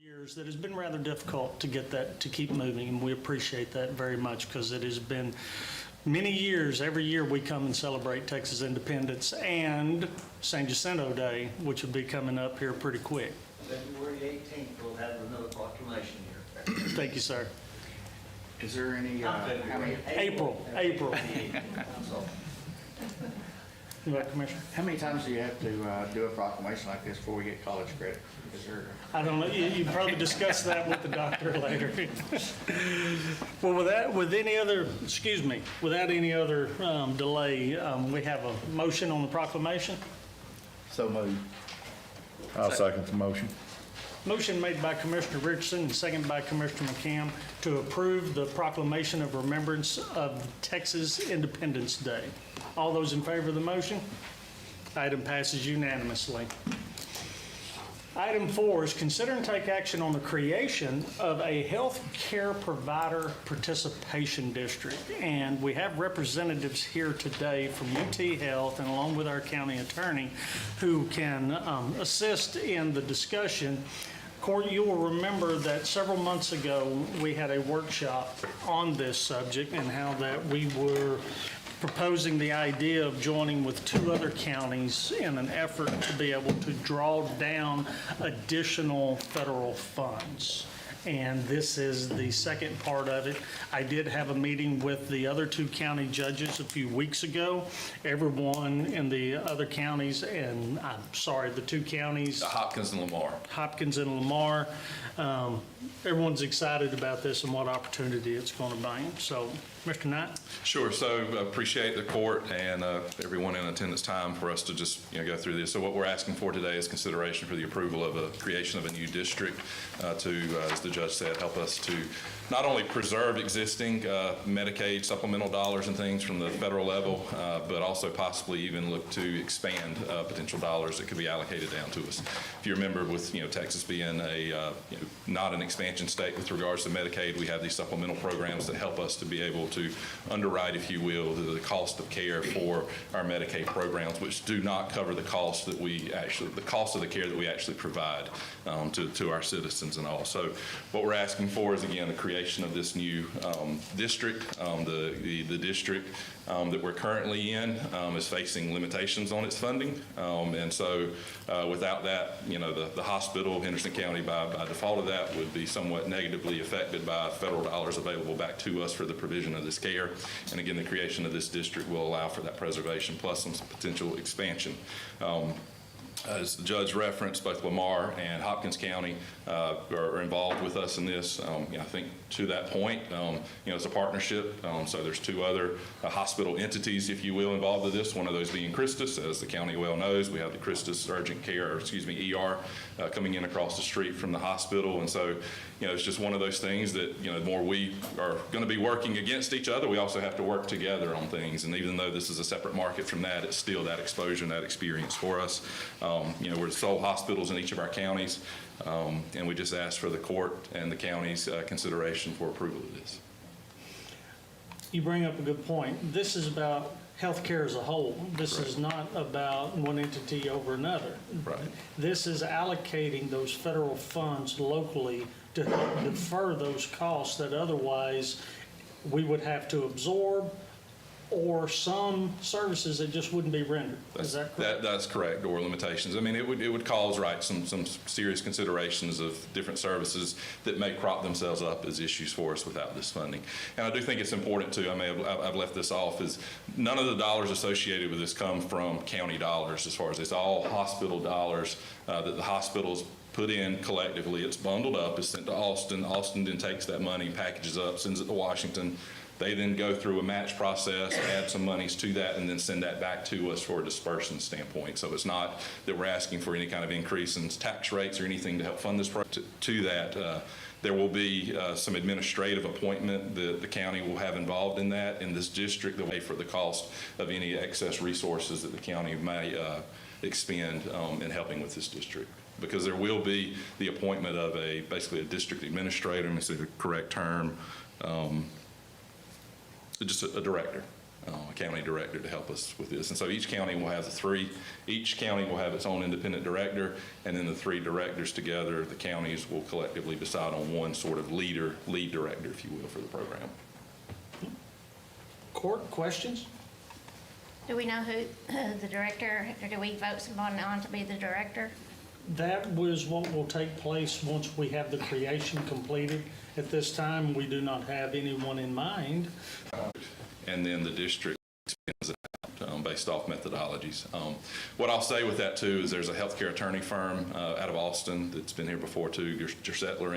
years that has been rather difficult to get that to keep moving, and we appreciate that very much because it has been many years. Every year we come and celebrate Texas independence and San Jacinto Day, which will be coming up here pretty quick. February 18th, we'll have another proclamation here. Thank you, sir. Is there any, Not February, April. I'm sorry. You right, Commissioner? how many times do you have to do a proclamation like this before we get college credit? Is there? I don't know. You probably discuss that with the doctor later. Well, without any other delay, we have a motion on the proclamation. So moved. I'll second the motion. Motion made by Commissioner Richardson and seconded by Commissioner McCam to approve the proclamation of remembrance of Texas Independence Day. All those in favor of the motion? Item passes unanimously. Item 4 is consider and take action on the creation of a health care provider participation district. And we have representatives here today from UT Health and along with our county attorney who can assist in the discussion. Court, you will remember that several months ago we had a workshop on this subject and how that we were proposing the idea of joining with 2 other counties in an effort to be able to draw down additional federal funds. And this is the second part of it. I did have a meeting with the other 2 county judges a few weeks ago. Everyone in the other counties, and I'm sorry, the 2 counties, Hopkins and Lamar. Hopkins and Lamar, everyone's excited about this and what opportunity it's going to bring. So, Mr. Knight? Sure. So appreciate the court and everyone in attendance time for us to just go through this. So what we're asking for today is consideration for the approval of a creation of a new district to, as the judge said, help us to not only preserve existing Medicaid supplemental dollars and things from the federal level, but also possibly even look to expand potential dollars that could be allocated down to us. If you remember, with Texas being a not an expansion state with regards to Medicaid, we have these supplemental programs that help us to be able to underwrite, if you will, the cost of care for our Medicaid programs, which do not cover the cost that the cost of the care that we actually provide to our citizens and all. So what we're asking for is, again, the creation of this new district. The district that we're currently in is facing limitations on its funding. And so without that, the hospital, Henderson County, by default of that, would be somewhat negatively affected by federal dollars available back to us for the provision of this care. And again, the creation of this district will allow for that preservation plus some potential expansion. As the judge referenced, both Lamar and Hopkins County are involved with us in this. I think to that point, it's a partnership. So there's 2 other hospital entities, if you will, involved with this. One of those being Christus, as the county well knows. We have the Christus urgent care, ER, coming in across the street from the hospital. And so, it's just one of those things that, the more we are going to be working against each other, we also have to work together on things. And even though this is a separate market from that, it's still that exposure and that experience for us. We're the sole hospitals in each of our counties, and we just ask for the court and the county's consideration for approval of this. You bring up a good point. This is about healthcare as a whole. This is not about one entity over another. Right. This is allocating those federal funds locally to help defer those costs that otherwise we would have to absorb, or some services that just wouldn't be rendered. Is that correct? That's correct, or limitations. I mean, it would cause, some serious considerations of different services that may crop themselves up as issues for us without this funding. And I do think it's important too, I've left this off, is none of the dollars associated with this come from county dollars as far as it's all hospital dollars that the hospitals put in collectively. It's bundled up, it's sent to Austin. Austin then takes that money, packages up, sends it to Washington. They then go through a match process, add some monies to that, and then send that back to us for a disbursement standpoint. So it's not that we're asking for any kind of increase in tax rates or anything to help fund this project. To that, there will be some administrative appointment that the county will have involved in that. In this district, they'll pay for the cost of any excess resources that the county may expend in helping with this district. Because there will be the appointment of basically a district administrator, let me say the correct term, just a director a county director to help us with this. And so each county will have each county will have its own independent director, and then the 3 directors together, the counties will collectively decide on one sort of lead director, if you will, for the program. Court, questions? Do we know who the director, or do we vote someone on to be the director? That was what will take place once we have the creation completed. At this time, we do not have anyone in mind. And then the district spends it out based off methodologies. What I'll say with that too is there's a healthcare attorney firm out of Austin that's been here before too, Gersettler,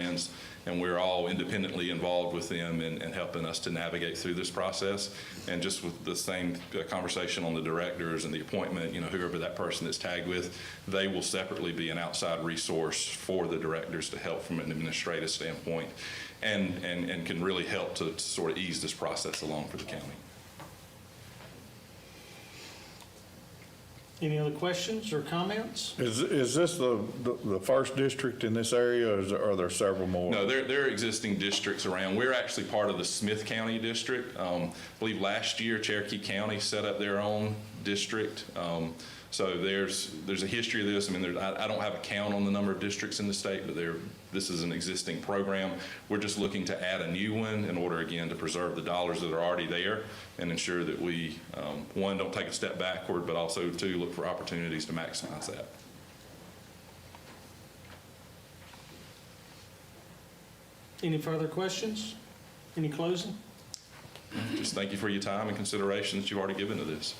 and we're all independently involved with them in helping us to navigate through this process. And just with the same conversation on the directors and the appointment, whoever that person is tagged with, they will separately be an outside resource for the directors to help from an administrative standpoint and can really help to sort of ease this process along for the county. Any other questions or comments? Is this the first district in this area, or are there several more? No, there are existing districts around. We're actually part of the Smith County district. I believe last year Cherokee County set up their own district. So there's a history of this. I mean, I don't have a count on the number of districts in the state, but this is an existing program. We're just looking to add a new one in order, again, to preserve the dollars that are already there and ensure that we, one, don't take a step backward, but also, 2, look for opportunities to maximize that. Any further questions? Any closing? Just thank you for your time and consideration that you've already given to this.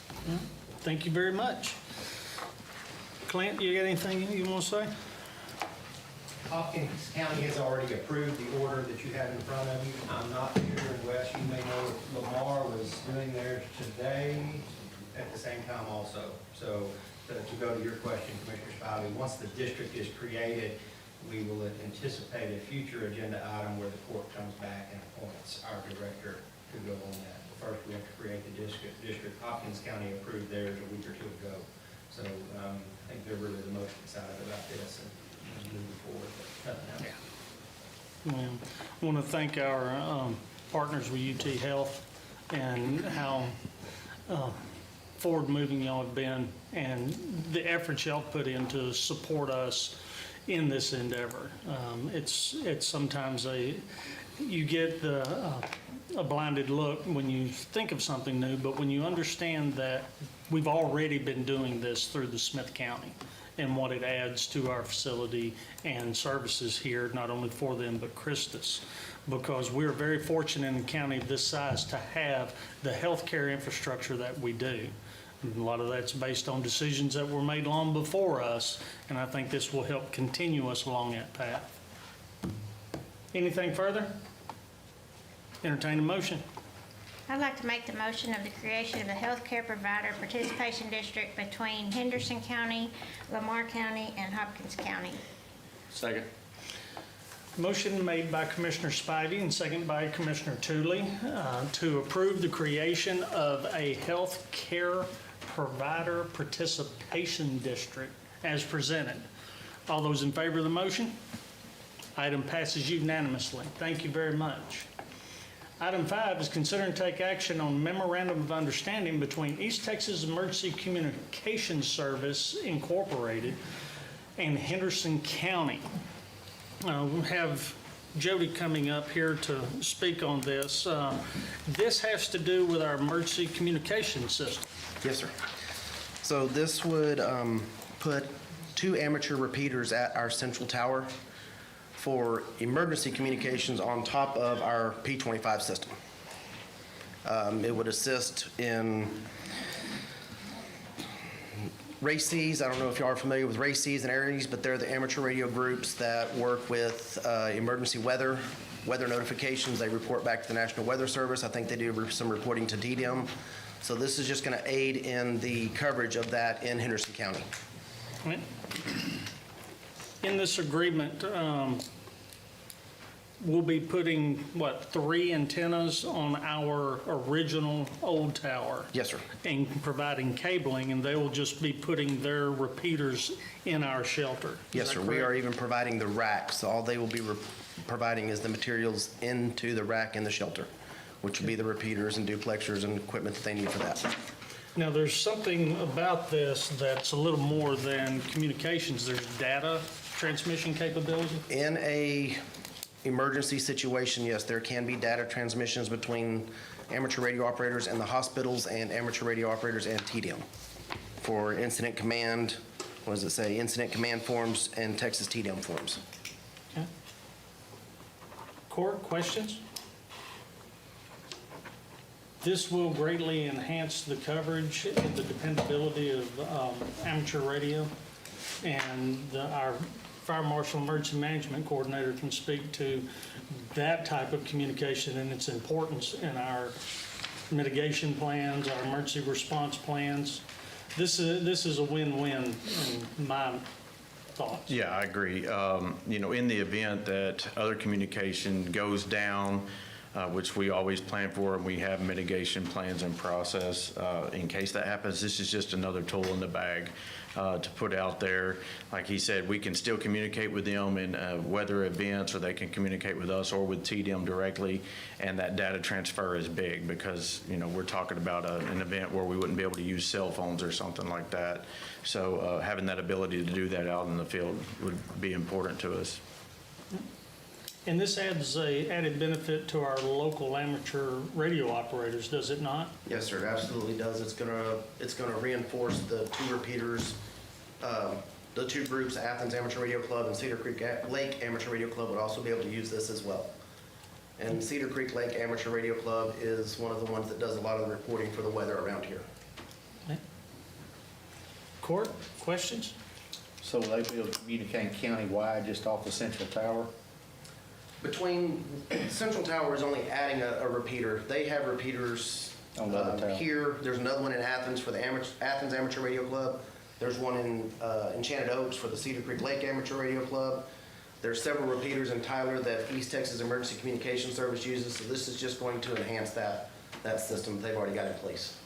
Thank you very much. Clint, you got anything you want to say? Hopkins County has already approved the order that you have in front of you. I'm not sure, Wes, you may know Lamar was doing theirs today at the same time also. So to go to your question, Commissioner Spivey, once the district is created, we will anticipate a future agenda item where the court comes back and appoints our director to go on that. First, we have to create the district. Hopkins County approved theirs a week or 2 ago. So I think they're really the most excited about this and moving forward. But nothing else. I want to thank our partners with UT Health and how forward-moving y'all have been and the efforts y'all put in to support us in this endeavor. It's sometimes you get a blinded look when you think of something new, but when you understand that we've already been doing this through the Smith County and what it adds to our facility and services here, not only for them, but Christus, because we're very fortunate in a county of this size to have the healthcare infrastructure that we do. And a lot of that's based on decisions that were made long before us, and I think this will help continue us along that path. Anything further? Entertain a motion. I'd like to make the motion of the creation of the healthcare provider participation district between Henderson County, Lamar County, and Hopkins County. Second. Motion made by Commissioner Spivey and seconded by Commissioner Tooley to approve the creation of a health care provider participation district as presented. All those in favor of the motion? Item passes unanimously. Thank you very much. Item 5 is consider and take action on memorandum of understanding between East Texas Emergency Communications Service Incorporated and Henderson County. We have Jody coming up here to speak on this. This has to do with our emergency communication system. Yes, sir. So this would put 2 amateur repeaters at our central tower for emergency communications on top of our P25 system. It would assist in RACES. I don't know if you are familiar with RACES and ARES, but they're the amateur radio groups that work with emergency weather notifications. They report back to the National Weather Service. I think they do some reporting to DDM. So this is just going to aid in the coverage of that in Henderson County. In this agreement, we'll be putting, 3 antennas on our original old tower? Yes, sir. And providing cabling, and they will just be putting their repeaters in our shelter? Yes, sir. We are even providing the racks. All they will be providing is the materials into the rack in the shelter. which would be the repeaters and duplexers and equipment that they need for that. Now, there's something about this that's a little more than communications. There's data transmission capability. In a emergency situation, yes, there can be data transmissions between amateur radio operators and the hospitals and amateur radio operators and TDM for incident command, what does it say, incident command forms and Texas TDM forms. Okay. Court, questions? This will greatly enhance the coverage and the dependability of amateur radio, and our Fire Marshal Emergency Management Coordinator can speak to that type of communication and its importance in our mitigation plans, our emergency response plans. This is a win-win in my thoughts. Yeah, I agree. In the event that other communication goes down, which we always plan for, and we have mitigation plans in process, in case that happens, this is just another tool in the bag to put out there. Like he said, we can still communicate with them in weather events, or they can communicate with us or with TDM directly, and that data transfer is big because, we're talking about an event where we wouldn't be able to use cell phones or something like that. So having that ability to do that out in the field would be important to us. And this adds a added benefit to our local amateur radio operators, does it not? Yes, sir, it absolutely does. It's gonna reinforce the two repeaters, the two groups, Athens Amateur Radio Club and Cedar Creek Lake Amateur Radio Club would also be able to use this as well. And Cedar Creek Lake Amateur Radio Club is one of the ones that does a lot of the reporting for the weather around here. Okay. Court, questions? So will they be able to communicate countywide just off the central tower? Between, Central Tower is only adding a repeater. They have repeaters On the other tower. here. There's another one in Athens for the Athens Amateur Radio Club. There's one in Enchanted Oaks for the Cedar Creek Lake Amateur Radio Club. There's several repeaters in Tyler that East Texas Emergency Communication Service uses, so this is just going to enhance that system that they've already got in place.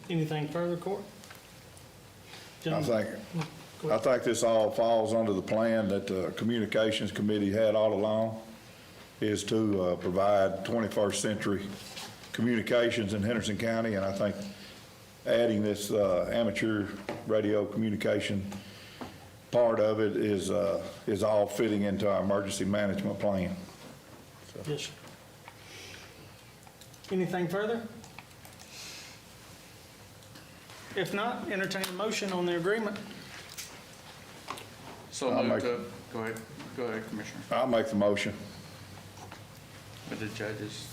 Anything further, Court? I think this all falls under the plan that the Communications Committee had all along, is to provide 21st century communications in Henderson County, and I think adding this amateur radio communication part of it is all fitting into our emergency management plan. Yes, sir. Anything further? If not, entertain a motion on the agreement. So I'll moved make- to, go ahead, Commissioner, I'll make the motion. with the judges.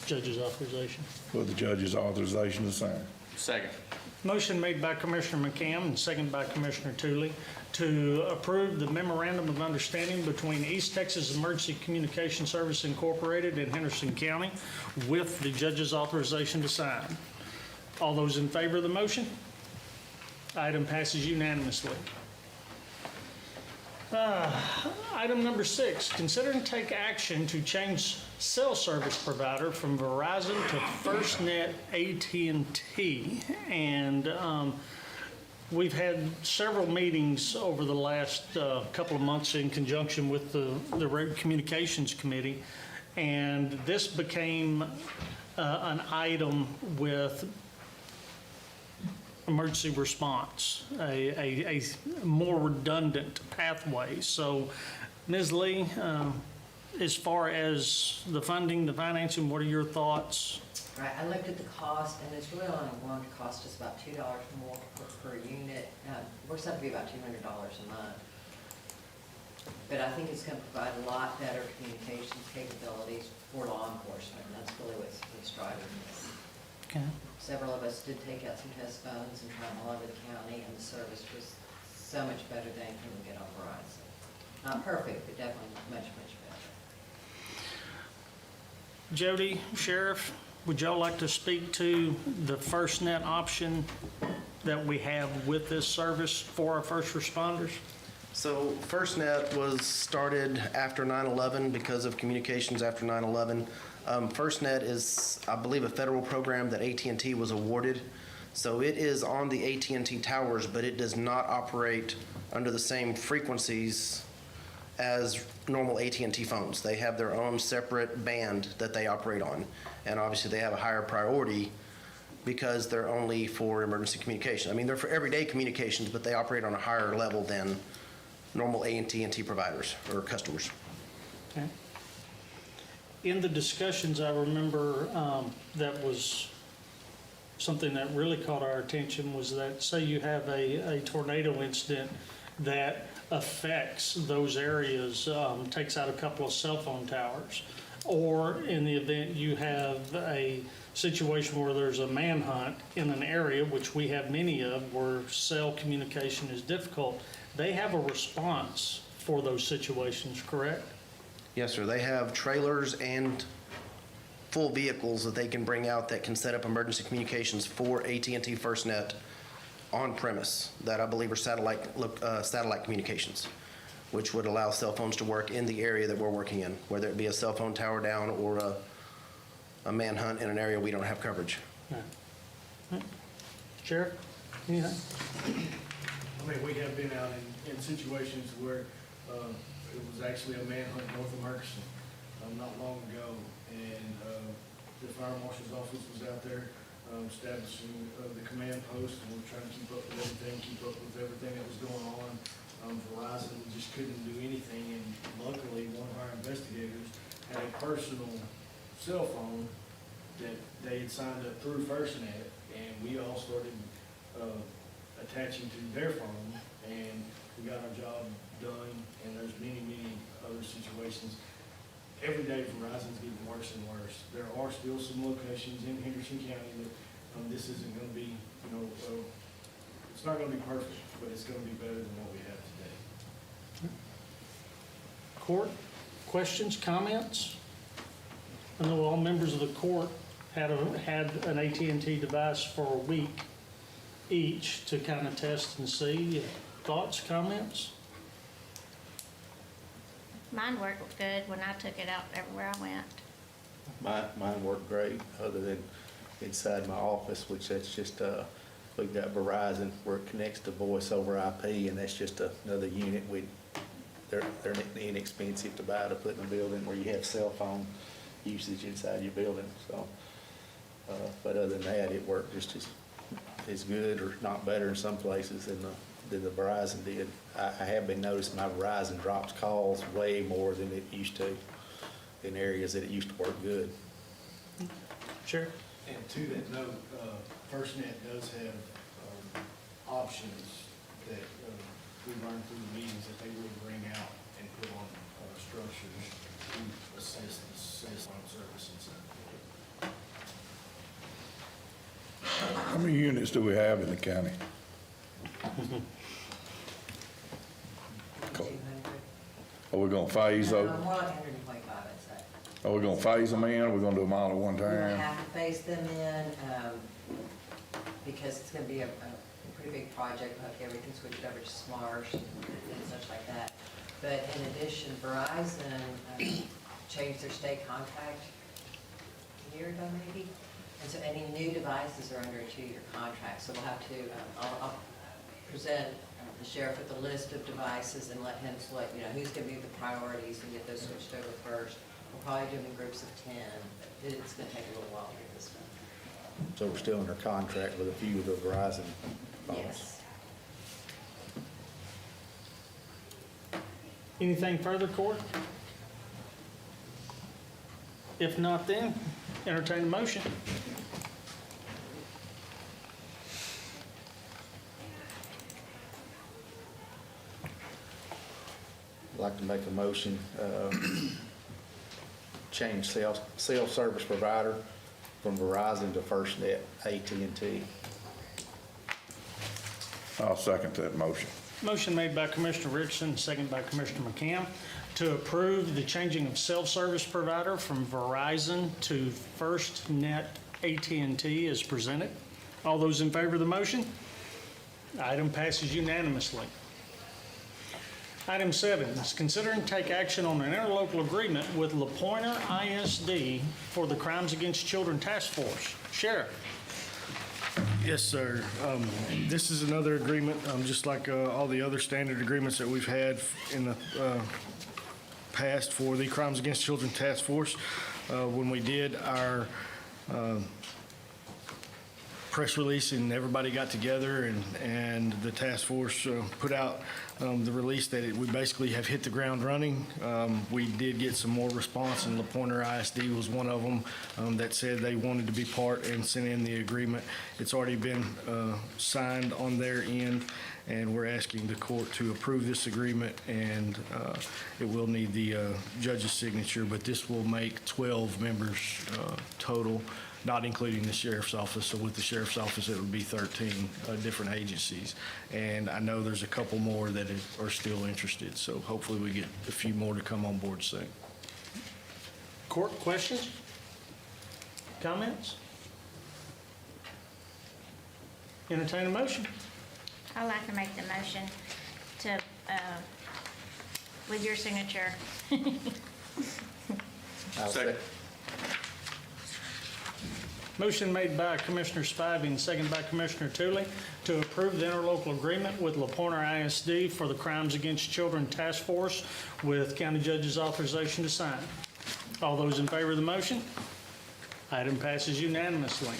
Judge's authorization. With the judge's authorization to sign. Second. Motion made by Commissioner McCam and seconded by Commissioner Tooley to approve the memorandum of understanding between East Texas Emergency Communication Service Incorporated in Henderson County with the judge's authorization to sign. All those in favor of the motion? Item passes unanimously. Item number 6, consider and take action to change cell service provider from Verizon to FirstNet AT&T. And we've had several meetings over the last couple of months in conjunction with the Communications Committee. And this became an item with emergency response, a more redundant pathway. So, Ms. Lee, as far as the funding, the financing, what are your thoughts? Right, I looked at the cost, and it's really only going to cost us about $2 more per unit. Works out to be about $200 a month. But I think it's going to provide a lot better communications capabilities for law enforcement, and that's really what's driving this. Okay. Several of us did take out some test phones and try them all over the county, and the service was so much better than anything we get on Verizon. Not perfect, but definitely much, much better. Jody, Sheriff, would y'all like to speak to the FirstNet option that we have with this service for our first responders? So FirstNet was started after 9/11 because of communications after 9/11. FirstNet is, I believe, a federal program that AT&T was awarded. So it is on the AT&T towers, but it does not operate under the same frequencies as normal AT&T phones. They have their own separate band that they operate on. And obviously, they have a higher priority because they're only for emergency communication. I mean, they're for everyday communications, but they operate on a higher level than normal AT&T providers or customers. Okay. In the discussions, I remember that was something that really caught our attention was that, say you have a tornado incident that affects those areas, takes out a couple of cell phone towers, or in the event you have a situation where there's a manhunt in an area, which we have many of, where cell communication is difficult, they have a response for those situations, correct? Yes, sir. They have trailers and full vehicles that they can bring out that can set up emergency communications for AT&T FirstNet on premise that I believe are satellite communications, which would allow cell phones to work in the area that we're working in, whether it be a cell phone tower down or a manhunt in an area we don't have coverage. Sheriff, anything? I mean, we have been out in situations where it was actually a manhunt north of Henderson not long ago, and the fire marshal's office was out there establishing the command post, and we're trying to keep up with everything that was going on. Verizon just couldn't do anything, and luckily, one of our investigators had a personal cell phone that they had signed up through FirstNet, and we all started attaching to their phone, and we got our job done, and there's many, many other situations. Every day Verizon's getting worse and worse. There are still some locations in Henderson County that this isn't going to be, it's not going to be perfect, but it's going to be better than what we have today. Court, questions, comments? I know all members of the court had an AT&T device for a week each to kind of test and see. Thoughts, comments? Mine worked good when I took it out everywhere I went. Mine worked great, other than inside my office, which that's just, we've got Verizon where it connects to voice over IP, and that's just another unit. They're inexpensive to buy to put in a building where you have cell phone usage inside your building. So, but other than that, it worked just as good, or not better in some places than the Verizon did. I have been noticing my Verizon drops calls way more than it used to in areas that it used to work good. Sure. And to that note, FirstNet does have options that we learned through the meetings that they will bring out and put on structures to assist on services. How many units do we have in the county? Are we gonna phase those? More like 125, I'd say. Are we gonna phase them in? Are we gonna do them all at one We're gonna time? have to phase them in, because it's gonna be a pretty big project. We'll have to get everything switched over to SMART and such like that. But in addition, Verizon changed their state contract a year ago maybe. And so any new devices are under a 2-year contract. So we'll have to, I'll present the sheriff with a list of devices and let him select, who's gonna be the priorities and get those switched over first. We'll probably do them in groups of 10, but it's gonna take a little while to get this done. So we're still under contract with a few of the Verizon phones. Yes. Anything further, court? If not, then entertain a motion. I'd like to make a motion, change cell service provider from Verizon to FirstNet AT&T. I'll second that motion. Motion made by Commissioner Richardson, second by Commissioner McCam, to approve the changing of self-service provider from Verizon to FirstNet AT&T as presented. All those in favor of the motion? Item passes unanimously. Item 7 is consider and take action on an interlocal agreement with La Pointe ISD for the Crimes Against Children Task Force. Sheriff. Yes, sir. This is another agreement, just like all the other standard agreements that we've had in the passed for the Crimes Against Children Task Force. When we did our press release and everybody got together and the task force put out the release that we basically have hit the ground running. We did get some more response, and LaPointer ISD was one of them that said they wanted to be part and sent in the agreement. It's already been signed on their end, and we're asking the court to approve this agreement, and it will need the judge's signature, but this will make 12 members total, not including the sheriff's office. So with the sheriff's office, it would be 13 different agencies. And I know there's a couple more that are still interested, so hopefully we get a few more to come on board soon. Court, questions? Comments? Entertain a motion. I'd like to make the motion to, with your signature. I'll second. Motion made by Commissioner Spivey and second by Commissioner Tooley to approve the interlocal agreement with LaPointer ISD for the Crimes Against Children Task Force with county judge's authorization to sign. All those in favor of the motion? Item passes unanimously.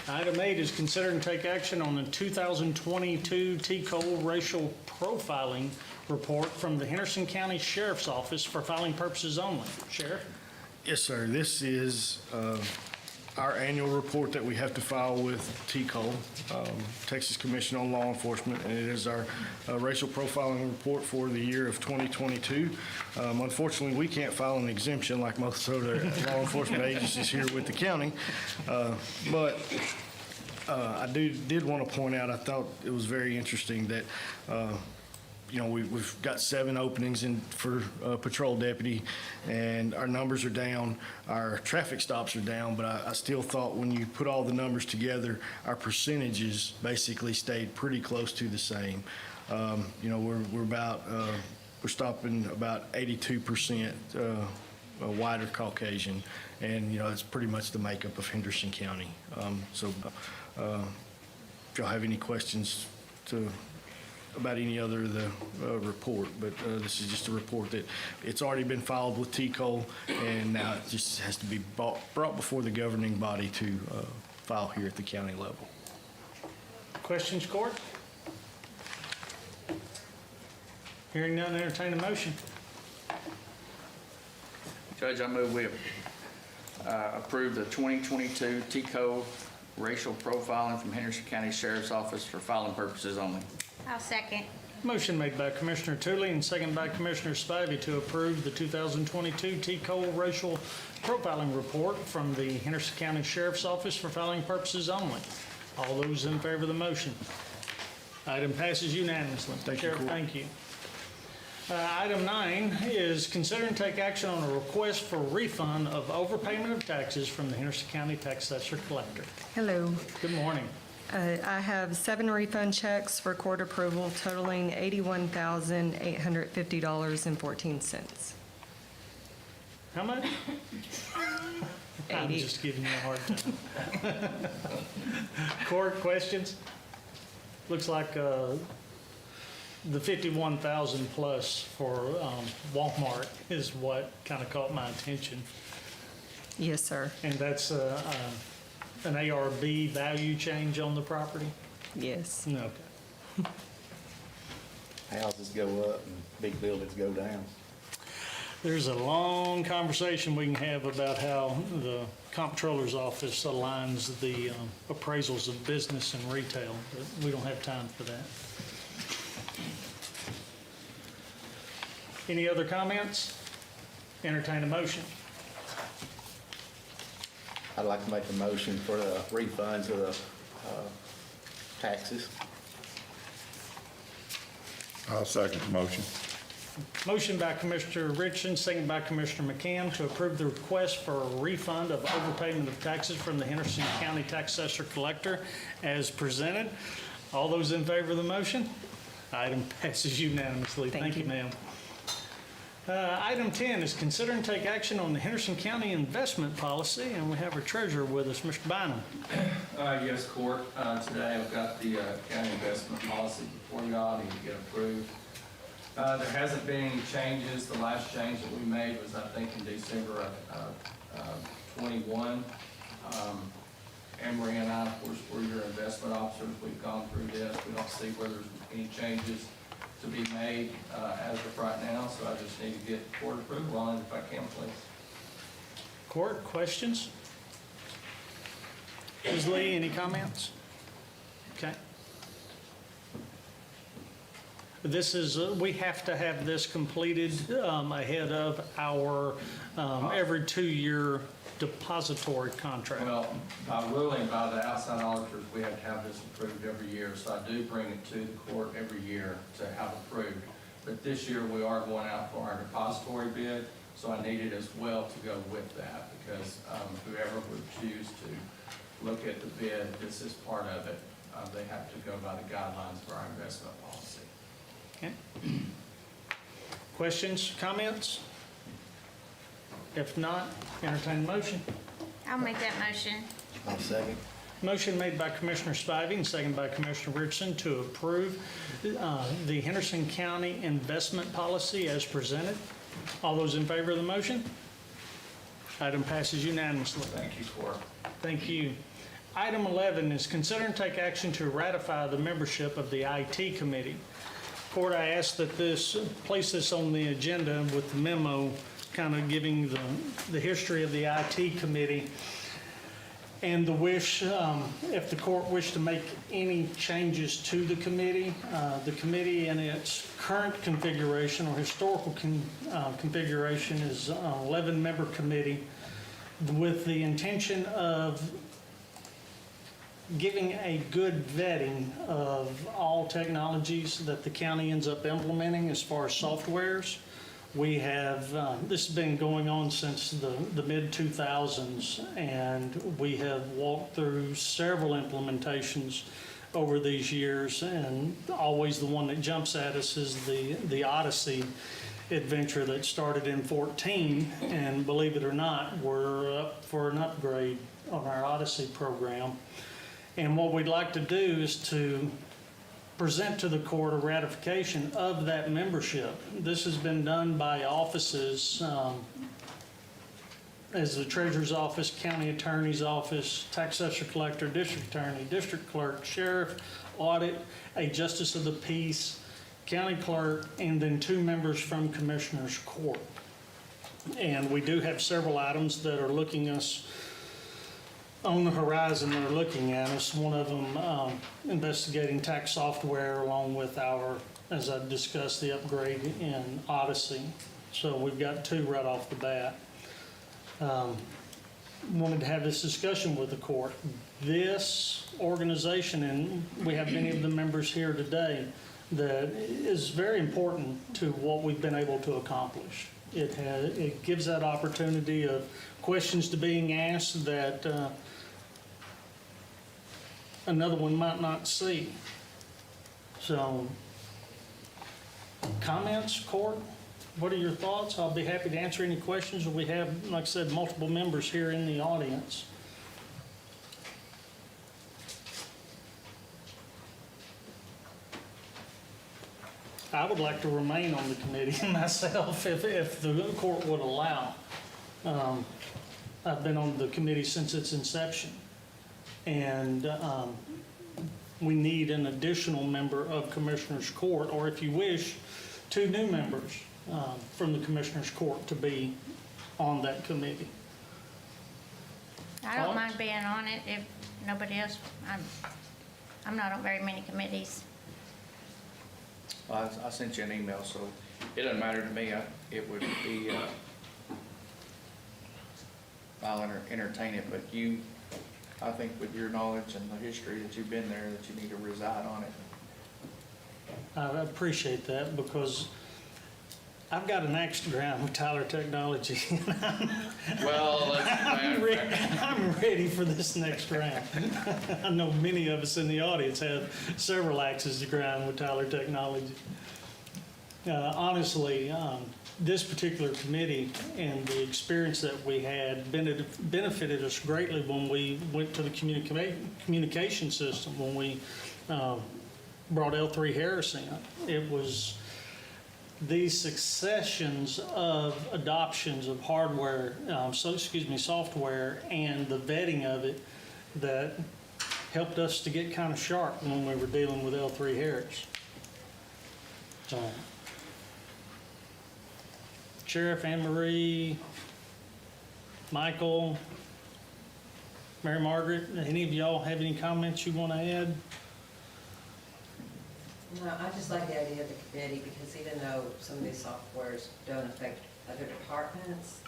Item 8 is consider and take action on the 2022 TCOLE racial profiling report from the Henderson County Sheriff's Office for filing purposes only. Sheriff? Yes, sir. This is our annual report that we have to file with TCOLE, Texas Commission on Law Enforcement, and it is our racial profiling report for the year of 2022. Unfortunately, we can't file an exemption like most other law enforcement agencies here with the county, but I did want to point out, I thought it was very interesting that we've got 7 openings for patrol deputy, and our numbers are down. Our traffic stops are down, but I still thought when you put all the numbers together, our percentages basically stayed pretty close to the same. We're stopping about 82% whiter Caucasian, and it's pretty much the makeup of Henderson County. If y'all have any questions about any other of the report, but this is just a report that it's already been filed with TCOLE, and now it just has to be brought before the governing body to file here at the county level. Questions, court? Hearing none, entertain a motion. Judge, I move we approve the 2022 TCOLE racial profiling from Henderson County Sheriff's Office for filing purposes only. I'll second. Motion made by Commissioner Tooley and second by Commissioner Spivey to approve the 2022 TCOLE racial profiling report from the Henderson County Sheriff's Office for filing purposes only. All those in favor of the motion? Item passes unanimously. Sheriff, thank you. Item 9 is consider and take action on a request for refund of overpayment of taxes from the Henderson County Tax Assessor Collector. Hello. Good morning. I have 7 refund checks for court approval totaling $81,850.14. How much? I'm 80. just giving you a hard time. Court, questions? Looks like the 51,000 plus for Walmart is what kind of caught my attention. Yes, sir. And that's an ARB value change on the property? Yes. Okay. Houses go up and big buildings go down. There's a long conversation we can have about how the comptroller's office aligns the appraisals of business and retail, but we don't have time for that. Any other comments? Entertain a motion. I'd like to make a motion for the refunds of the taxes. I'll second the motion. Motion by Commissioner Richardson, second by Commissioner McCann to approve the request for a refund of overpayment of taxes from the Henderson County Tax Assessor Collector as presented. All those in favor of the motion? Item passes unanimously. Thank you, ma'am. Item 10 is consider and take action on the Henderson County investment policy, and we have our treasurer with us, Mr. Bynum. Yes, Court. Today I've got the county investment policy before y'all. Need to get approved. There hasn't been any changes. The last change that we made was, I think, in December of 21. Emery and I, of course, were your investment officers. We've gone through this. We don't see where there's any changes to be made as of right now, so I just need to get court approval on it if I can, please. Court, questions? Ms. Lee, any comments? Okay. This is, we have to have this completed ahead of our every 2-year depository contract. Well, by ruling by the outside auditors, we have to have this approved every year, so I do bring it to the court every year to have approved. But this year, we are going out for our depository bid, so I need it as well to go with that, because whoever would choose to look at the bid, this is part of it. They have to go by the guidelines of our investment policy. Okay. Questions, comments? If not, entertain a motion. I'll make that motion. I'll second. Motion made by Commissioner Spivey and seconded by Commissioner Richardson to approve the Henderson County investment policy as presented. All those in favor of the motion? Item passes unanimously. Thank you, Court. Thank you. Item 11 is consider and take action to ratify the membership of the IT committee. Court, I ask that place this on the agenda with the memo kind of giving the history of the IT committee and the wish, if the court wished to make any changes to the committee in its current configuration or historical configuration is an 11-member committee with the intention of giving a good vetting of all technologies that the county ends up implementing as far as softwares. We have, this has been going on since the mid-2000s, and we have walked through several implementations over these years, and always the one that jumps at us is the Odyssey adventure that started in 14, and believe it or not, we're up for an upgrade on our Odyssey program. And what we'd like to do is to present to the court a ratification of that membership. This has been done by offices as the Treasurer's Office, County Attorney's Office, Tax Assessor Collector, District Attorney, District Clerk, Sheriff, Audit, a Justice of the Peace, County Clerk, and then 2 members from Commissioner's Court. And we do have several items that are looking us on the horizon that are looking at us. One of them investigating tax software along with our, as I discussed, the upgrade in Odyssey. So we've got 2 right off the bat. Wanted to have this discussion with the court. This organization, and we have many of the members here today, that is very important to what we've been able to accomplish. It gives that opportunity of questions to being asked that another one might not see. So, comments, court? What are your thoughts? I'll be happy to answer any questions. We have, like I said, multiple members here in the audience. I would like to remain on the committee myself if the court would allow. I've been on the committee since its inception. And we need an additional member of Commissioner's Court, or if you wish, 2 new members from the Commissioner's Court to be on that committee. I don't mind being on it if nobody else, I'm not on very many committees. Well, I sent you an email, so it doesn't matter to me. It would be, I'll entertain it, but you, I think with your knowledge and the history that you've been there, that you need to reside on it. I appreciate that because I've got an axe to grind with Tyler Technology. Well, I'm ready for this next round. I know many of us in the audience have several axes to grind with Tyler Technology. Honestly, this particular committee and the experience that we had benefited us greatly when we went to the communication system, when we brought L3 Harris in. It was these successions of adoptions of hardware, software, and the vetting of it that helped us to get kind of sharp when we were dealing with L3 Harris. So, Sheriff Anne Marie, Michael, Mary Margaret, any of y'all have any comments you want to add? No, I just like the idea of the committee, because even though some of these softwares don't affect other departments,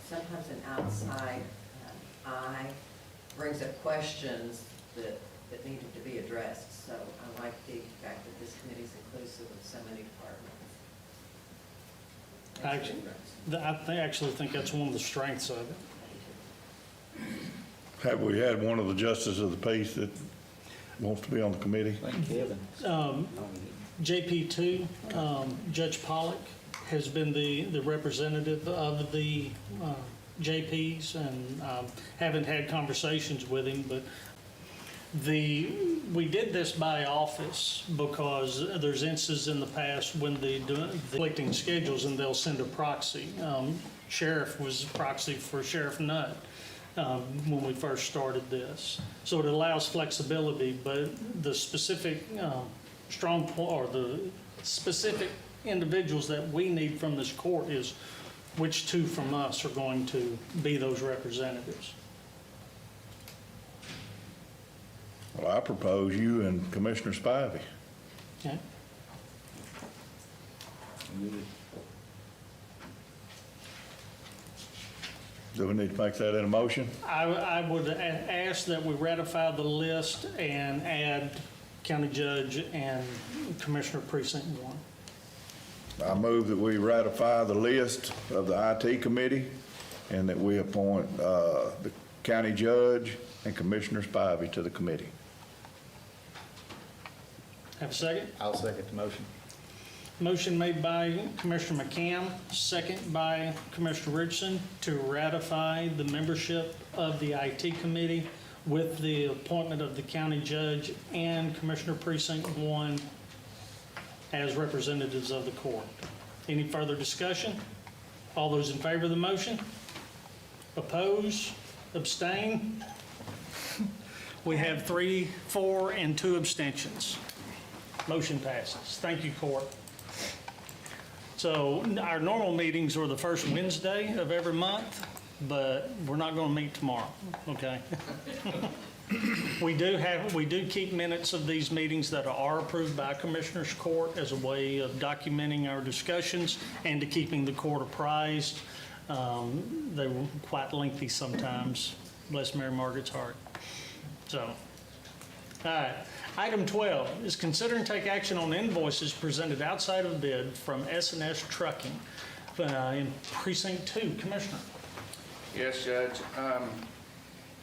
sometimes an outside eye brings up questions that needed to be addressed. So I like the fact that this committee is inclusive of so many departments. I actually think that's one of the strengths of it. Have we had one of the justices of the peace that wants to be on the committee? Thank Kevin. JP2, Judge Pollock has been the representative of the JPs, and haven't had conversations with him, but we did this by office because there's instances in the past when they do conflicting schedules and they'll send a proxy. Sheriff was proxy for Sheriff Nutt when we first started this. So it allows flexibility, but the specific the specific individuals that we need from this court is which two from us are going to be those representatives. Well, I propose you and Commissioner Spivey. Okay. Do we need to make that in a motion? I would ask that we ratify the list and add county judge and Commissioner Precinct 1. I move that we ratify the list of the IT committee and that we appoint the county judge and Commissioner Spivey to the committee. Have a second? I'll second the motion. Motion made by Commissioner McCam, second by Commissioner Richardson to ratify the membership of the IT committee with the appointment of the county judge and Commissioner Precinct 1 as representatives of the court. Any further discussion? All those in favor of the motion? Oppose? Abstain? We have 3, 4, and 2 abstentions. Motion passes. Thank you, court. So our normal meetings are the first Wednesday of every month, but we're not going to meet tomorrow, okay? We do keep minutes of these meetings that are approved by Commissioners Court as a way of documenting our discussions and to keeping the court apprised. They were quite lengthy sometimes, bless Mary Margaret's heart. So, all right. Item 12 is consider and take action on invoices presented outside of bid from S&S Trucking in Precinct 2. Commissioner. Yes, Judge.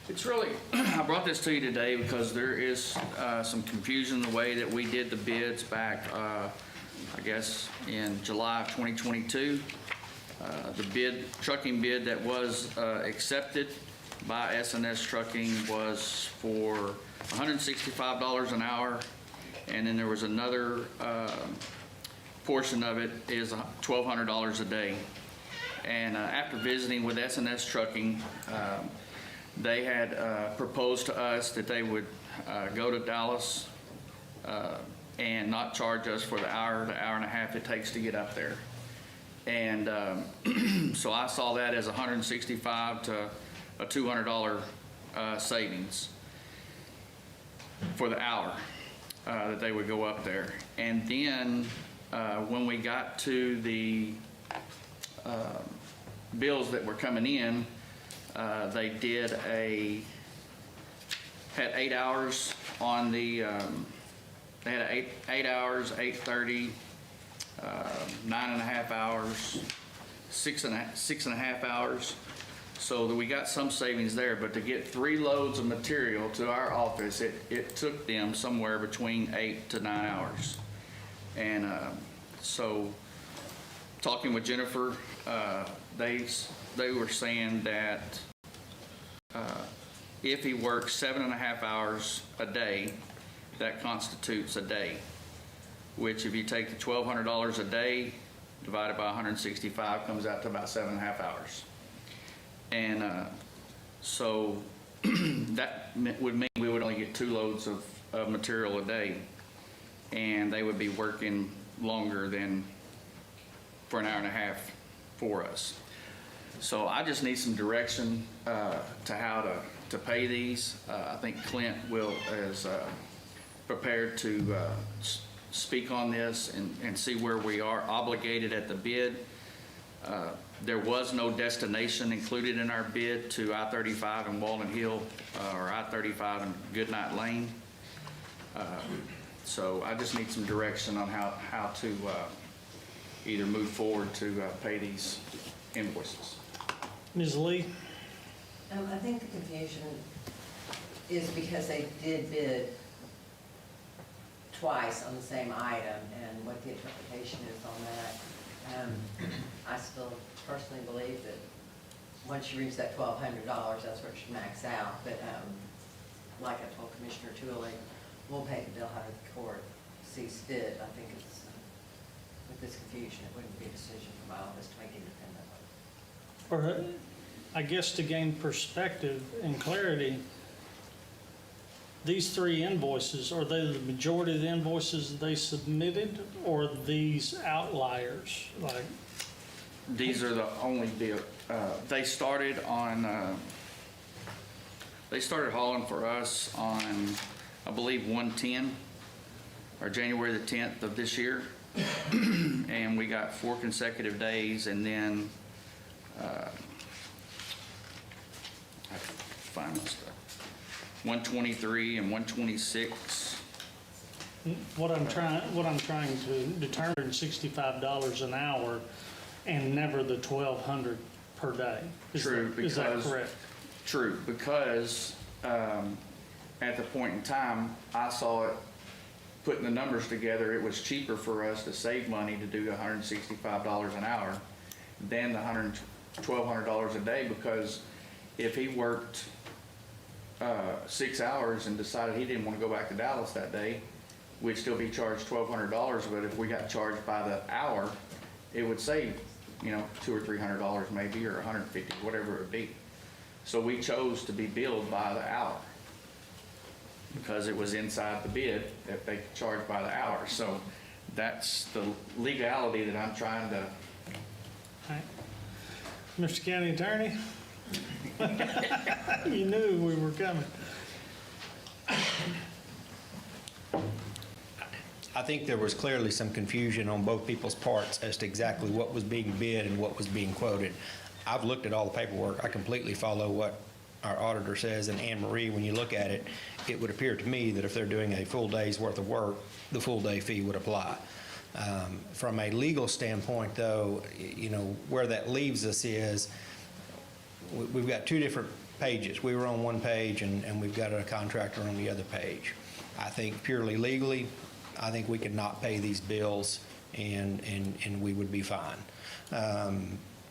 It's really, I brought this to you today because there is some confusion in the way that we did the bids back, I guess, in July of 2022. The trucking bid that was accepted by S&S Trucking was for $165 an hour, and then there was another portion of it is $1,200 a day. And after visiting with S&S Trucking, they had proposed to us that they would go to Dallas and not charge us for the hour and a half it takes to get up there. And so I saw that as $165 to a $200 savings for the hour that they would go up there. And then when we got to the bills that were coming in, they had 8 hours on the, they had 8 hours, 8:30, 9.5 hours, 6.5 hours. So that we got some savings there, but to get 3 loads of material to our office, it took them somewhere between 8 to 9 hours. And so talking with Jennifer, they were saying that if he works 7.5 hours a day, that constitutes a day, which if you take the $1,200 a day divided by 165 comes out to about 7.5 hours. And so that would mean we would only get 2 loads of material a day, and they would be working longer than for an hour and a half for us. So I just need some direction to how to pay these. I think Clint is prepared to speak on this and see where we are obligated at the bid. There was no destination included in our bid to I-35 and Walnut Hill or I-35 and Goodnight Lane. So I just need some direction on how to either move forward to pay these invoices. Ms. Lee? I think the confusion is because they did bid twice on the same item, and what the interpretation is on that. I still personally believe that once you reach that $1,200, that's where it should max out. But like I told Commissioner Tooley, we'll pay the bill out of the court sees fit. I think it's, with this confusion, it wouldn't be a decision for my office to make independently. Or, I guess to gain perspective and clarity, these 3 invoices, are they the majority of the invoices they submitted, or these outliers? Like, These are the only bill. They started hauling for us on, I believe, 1/10 or January the 10th of this year. And we got 4 consecutive days, and then I find my stuff. 123 and 126. what I'm trying to determine is $65 an hour and never the $1,200 per day. Is that correct? True, because at the point in time, I saw it, putting the numbers together, it was cheaper for us to save money to do $165 an hour than the $1,200 a day, because if he worked 6 hours and decided he didn't want to go back to Dallas that day, we'd still be charged $1,200, but if we got charged by the hour, it would save, $200 or $300 maybe, or $150, whatever it would be. So we chose to be billed by the hour because it was inside the bid that they could charge by the hour. So that's the legality that I'm trying to. All right. Mr. County Attorney? You knew we were coming. I think there was clearly some confusion on both people's parts as to exactly what was being bid and what was being quoted. I've looked at all the paperwork. I completely follow what our auditor says, and Anne Marie, when you look at it, it would appear to me that if they're doing a full day's worth of work, the full day fee would apply. From a legal standpoint, though, where that leaves us is we've got 2 different pages. We were on one page, and we've got a contractor on the other page. I think purely legally, I think we could not pay these bills, and we would be fine.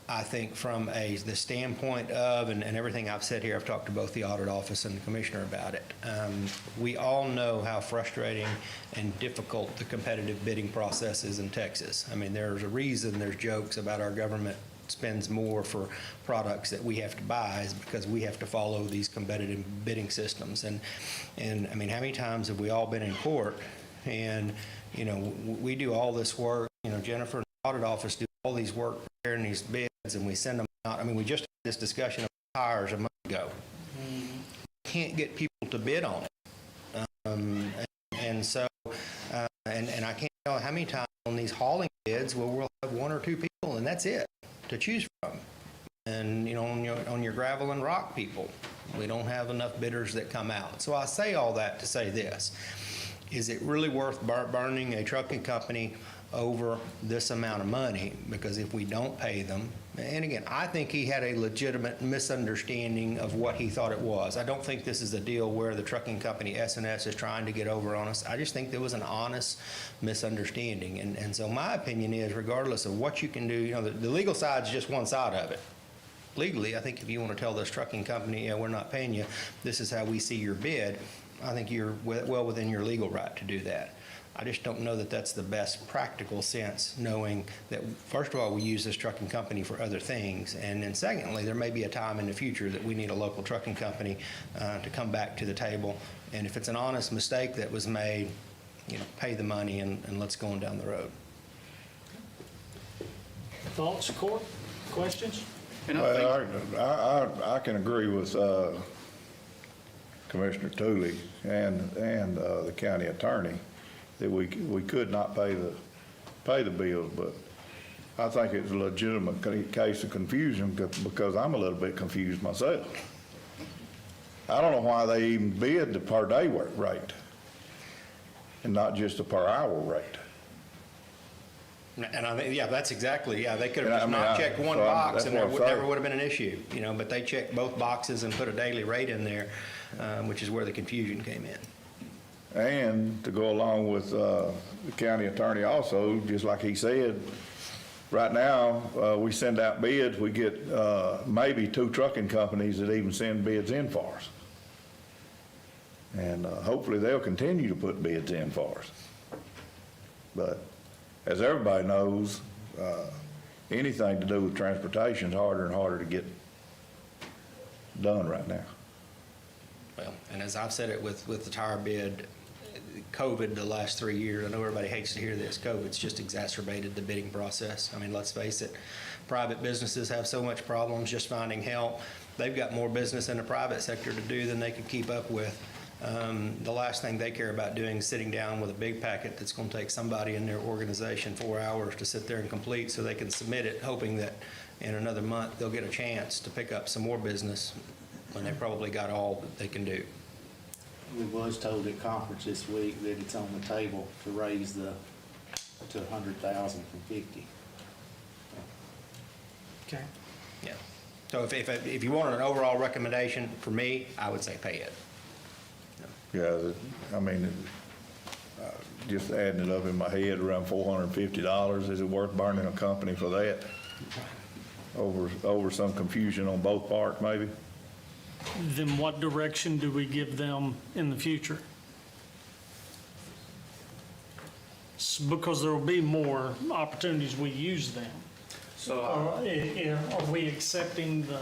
I think from the standpoint of, and everything I've said here, I've talked to both the audit office and the commissioner about it. We all know how frustrating and difficult the competitive bidding process is in Texas. I mean, there's a reason there's jokes about our government spends more for products that we have to buy is because we have to follow these competitive bidding systems. And I mean, how many times have we all been in court and, we do all this work, Jennifer and the audit office do all these work preparing these bids, and we send them out. I mean, we just had this discussion of tires a month ago. Can't get people to bid on it. And so, and I can't tell how many times on these hauling bids, we'll have 1 or 2 people, and that's it to choose from. And, on your gravel and rock people, we don't have enough bidders that come out. So I say all that to say this. Is it really worth burning a trucking company over this amount of money? Because if we don't pay them, and again, I think he had a legitimate misunderstanding of what he thought it was. I don't think this is a deal where the trucking company S&S is trying to get over on us. I just think there was an honest misunderstanding. And so my opinion is, regardless of what you can do, the legal side is just one side of it. Legally, I think if you want to tell this trucking company, we're not paying you, this is how we see your bid, I think you're well within your legal right to do that. I just don't know that that's the best practical sense, knowing that, first of all, we use this trucking company for other things, and then secondly, there may be a time in the future that we need a local trucking company to come back to the table. And if it's an honest mistake that was made, pay the money and let's go on down the road. Thoughts, Court? Questions? And I think- Well, I can agree with Commissioner Tooley and the county attorney that we could not pay the bills, but I think it's a legitimate case of confusion because I'm a little bit confused myself. I don't know why they even bid the per day work rate and not just the per hour rate. And I think, that's exactly, they could And I have just mean, not checked one so box that's and what there I'm never saying. would have been an issue, but they checked both boxes and put a daily rate in there, which is where the confusion came in. And to go along with the county attorney also, just like he said, right now, we send out bids, we get maybe 2 trucking companies that even send bids in for us. And hopefully they'll continue to put bids in for us. But as everybody knows, anything to do with transportation is harder and harder to get done right now. Well, and as I've said it with the tire bid, COVID the last 3 years, I know everybody hates to hear this, COVID's just exacerbated the bidding process. I mean, let's face it, private businesses have so much problems just finding help. They've got more business in the private sector to do than they can keep up with. The last thing they care about doing is sitting down with a big packet that's going to take somebody in their organization 4 hours to sit there and complete so they can submit it, hoping that in another month they'll get a chance to pick up some more business when they probably got all that they can do. We was told at conference this week that it's on the table to raise to 100,000 from 50. Okay. Yeah. So if you wanted an overall recommendation for me, I would say pay it. Yeah, I mean, just adding it up in my head, around $450, is it worth burning a company for that? Over some confusion on both parts, maybe? Then what direction do we give them in the future? Because there will be more opportunities we use them. So, Are we accepting the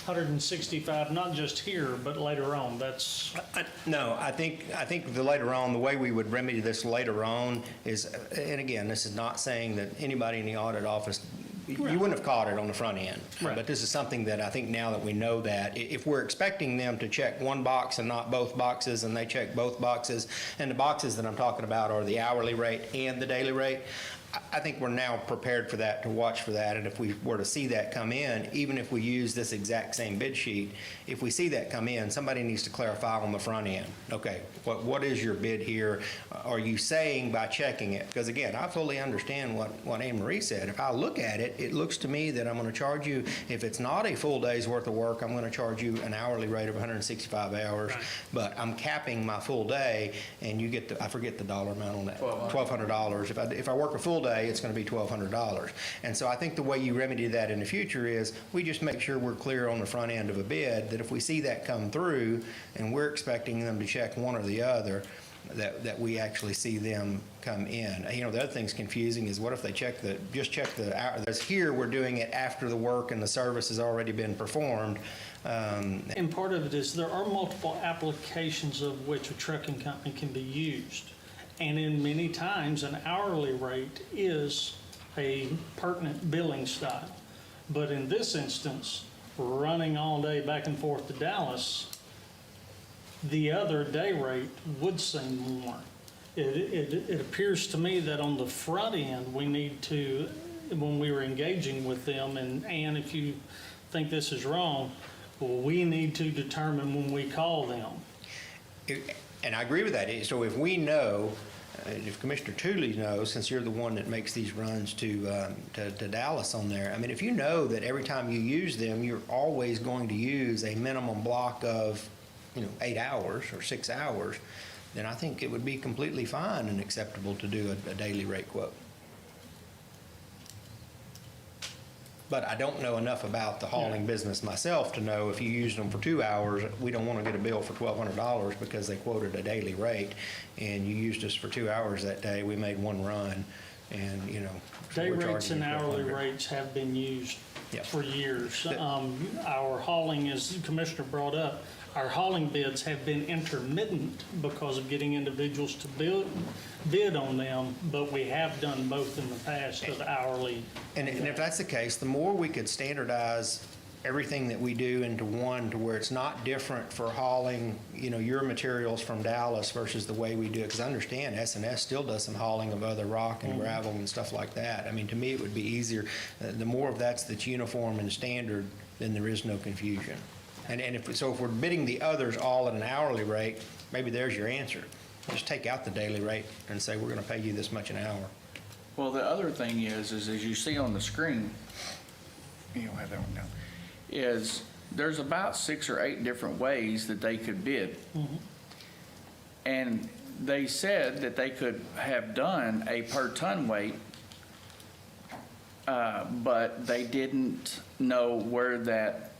165, not just here, but later on? That's, No, I think the later on, the way we would remedy this later on is, and again, this is not saying that anybody in the audit office, you wouldn't have caught it on the front end. Right. But this is something that I think now that we know that, if we're expecting them to check one box and not both boxes, and they check both boxes, and the boxes that I'm talking about are the hourly rate and the daily rate, I think we're now prepared for that, to watch for that, and if we were to see that come in, even if we use this exact same bid sheet, if we see that come in, somebody needs to clarify on the front end, okay, what is your bid here? Are you saying by checking it? Because again, I fully understand what Anne Marie said. If I look at it, it looks to me that I'm going to charge you, if it's not a full day's worth of work, I'm going to charge you an hourly rate of 165 hours, Right. but I'm capping my full day, and you get I forget the dollar amount on that, $1,200. If I work a full day, it's going to be $1,200. And so I think the way you remedy that in the future is we just make sure we're clear on the front end of a bid that if we see that come through and we're expecting them to check one or the other, that we actually see them come in. The other thing's confusing is what if they check the hour? Because here we're doing it after the work and the service has already been performed. and part of it is there are multiple applications of which a trucking company can be used. And in many times, an hourly rate is a pertinent billing style. But in this instance, running all day back and forth to Dallas, the other day rate would seem more. It appears to me that on the front end, we need to, when we were engaging with them, and Ann, if you think this is wrong, we need to determine when we call them. And I agree with that. So if we know, if Commissioner Tooley knows, since you're the one that makes these runs to Dallas on there, I mean, if you know that every time you use them, you're always going to use a minimum block of, 8 hours or 6 hours, then I think it would be completely fine and acceptable to do a daily rate quote. But I don't know enough about the hauling business myself to know if you use them for 2 hours, we don't want to get a bill for $1,200 because they quoted a daily rate, and you used us for 2 hours that day, we made one run, and, you know. so Day we're rates charging and you hourly $1,200. rates have been used Yep. for years. Our hauling, as the Commissioner brought up, our hauling bids have been intermittent because of getting individuals to bid on them, but we have done both in the past of hourly. And if that's the case, the more we could standardize everything that we do into one to where it's not different for hauling, you know, your materials from Dallas versus the way we do it. Because I understand S&S still does some hauling of other rock and gravel and stuff like that. I mean, to me, it would be easier. The more of that's uniform and standard, then there is no confusion. And if we're bidding the others all at an hourly rate, maybe there's your answer. Just take out the daily rate and say, we're going to pay you this much an hour. Well, the other thing is as you see on the screen, you don't have that one down, is there's about 6 or 8 different ways that they could bid. And they said that they could have done a per ton weight, but they didn't know where that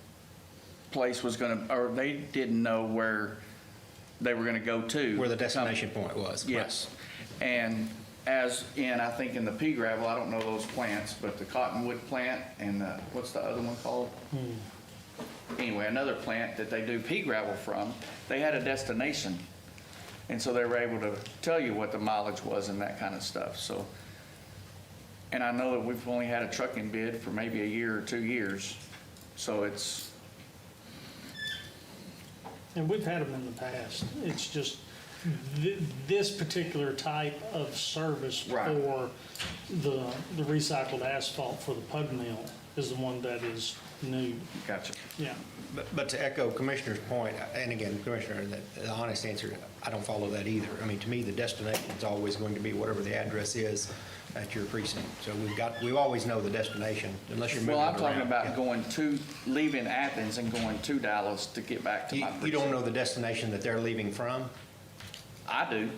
place was going to, or they didn't know where they were going to go to. Where the destination point was. Yes. And as in, I think in the pea gravel, I don't know those plants, but the cottonwood plant and what's the other one called? Anyway, another plant that they do pea gravel from, they had a destination. And so they were able to tell you what the mileage was and that kind of stuff. So, and I know that we've only had a trucking bid for maybe a year or 2 years. So it's, And we've had them in the past. It's just this particular type of service Right. for the recycled asphalt for the pug mill is the one that is new. gotcha. Yeah. But to echo Commissioner's point, and again, Commissioner, the honest answer, I don't follow that either. I mean, to me, the destination is always going to be whatever the address is at your precinct. So we always know the destination, unless you're moving Well, it I'm talking around. about Yeah. going to, leaving Athens and going to Dallas to get back to my precinct. You don't know the destination that they're leaving from? I do,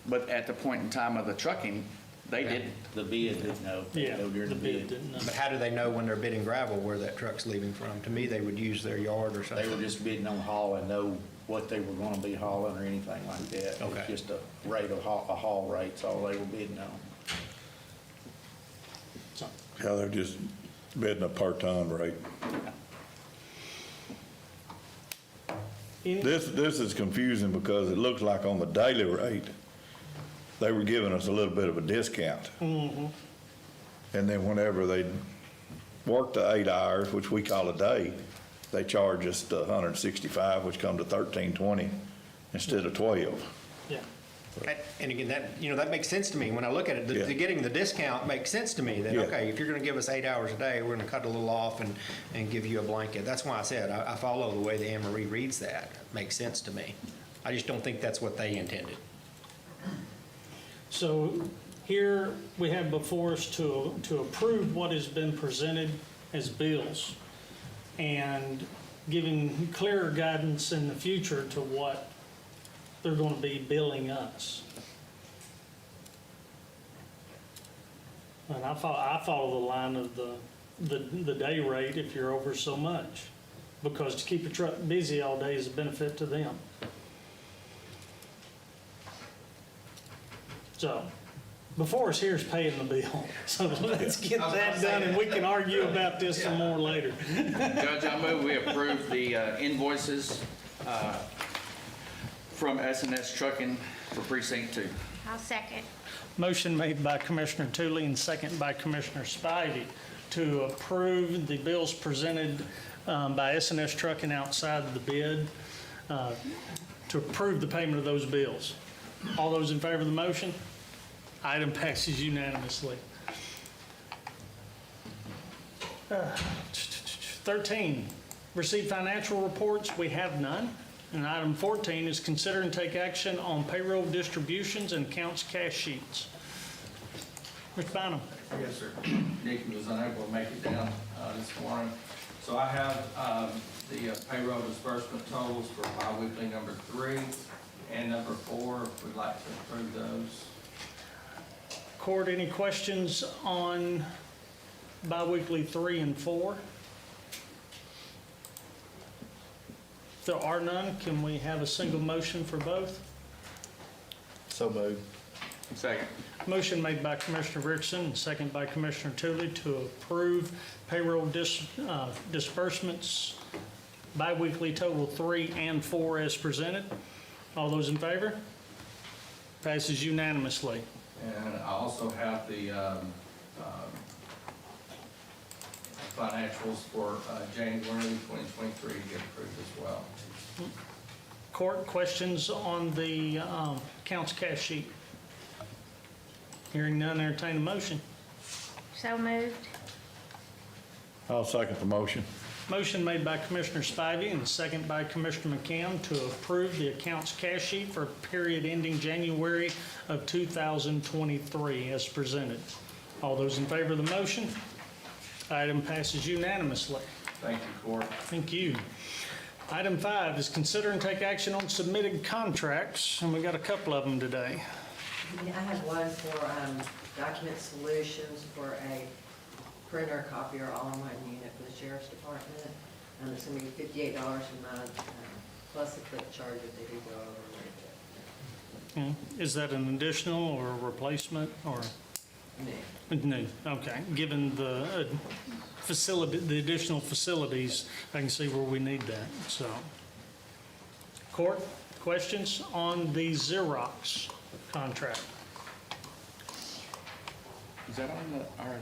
but at the point in time of the trucking, they didn't. The bid didn't know. They Yeah, know during the bid didn't know. But how do they know when they're bidding gravel where that truck's leaving from? To me, they would use their yard or They something. were just bidding on haul and know what they were gonna be hauling or anything like that. Okay. It's just a rate of a haul rate's all they were bidding on. So, Yeah, they're just bidding a per ton rate. This is confusing because it looks like on the daily rate, they were giving us a little bit of a discount. And then whenever they work the 8 hours, which we call a day, they charge us the $165, which come to $13.20 instead of $12. yeah. And again, that makes sense to me. When I look at it, Yeah. getting the discount makes sense to me. That, Yeah. okay, if you're gonna give us 8 hours a day, we're gonna cut a little off and give you a blanket. That's why I said, I follow the way the Anne Marie reads that. It makes sense to me. I just don't think that's what they intended. So here we have before us to approve what has been presented as bills and giving clearer guidance in the future to what they're going to be billing us. And I follow the line of the day rate if you're over so much, because to keep a truck busy all day is a benefit to them. So, before us here is paying the bill. So let's get that done and we can argue about this some more later. Judge, I move we approve the invoices from S&S Trucking for Precinct 2. I'll second. Motion made by Commissioner Tooley and second by Commissioner Spivey to approve the bills presented by S&S Trucking outside of the bid, to approve the payment of those bills. All those in favor of the motion? Item passes unanimously. 13, receive financial reports. We have none. And item 14 is consider and take action on payroll distributions and accounts cash sheets. Mr. Bynum. Yes, sir. Nikki was unable to make it down this morning. So I have the payroll disbursement totals for biweekly number 3 and number 4. If we'd like to approve those. Court, any questions on bi-weekly 3 and 4? If there are none, can we have a single motion for both? So moved. Second. Motion made by Commissioner Richardson and second by Commissioner Tooley to approve payroll disbursements bi-weekly total 3 and 4 as presented. All those in favor? Passes unanimously. And I also have the financials for January 2023 to get approved as well. Court, questions on the accounts cash sheet? Hearing none, entertain a motion. So moved. I'll second the motion. Motion made by Commissioner Spivey and second by Commissioner McCam to approve the accounts cash sheet for period ending January of 2023 as presented. All those in favor of the motion? Item passes unanimously. Thank you, Court. Thank you. Item 5 is consider and take action on submitted contracts, and we got a couple of them today. Yeah, I have one for Document Solutions for a printer, copier, all-in-one unit for the Sheriff's Department. It's going to be $58 a month, plus the quick charge if they do go over a little bit. Is that an additional or a replacement or? New. New, okay. Given the facility, the additional facilities, I can see where we need that, so. Court, questions on the Xerox contract? Is that on the, our,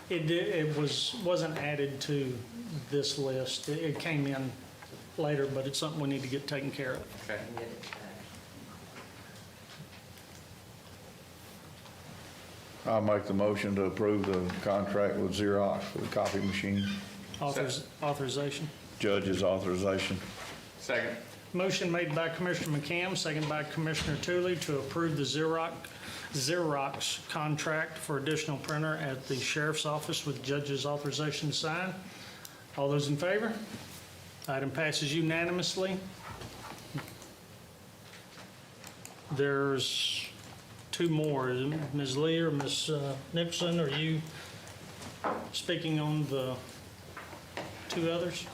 It wasn't added to this list. It came in later, but it's something we need to get taken care of. okay. And get it back. I'll make the motion to approve the contract with Xerox for the copy machine. Authorization. Judge's authorization. Second. Motion made by Commissioner McCam, second by Commissioner Tooley to approve the Xerox contract for additional printer at the Sheriff's Office with judge's authorization to sign. All those in favor? Item passes unanimously. There's two more. Ms. Lee or Ms. Nicholson, are you speaking on the two others?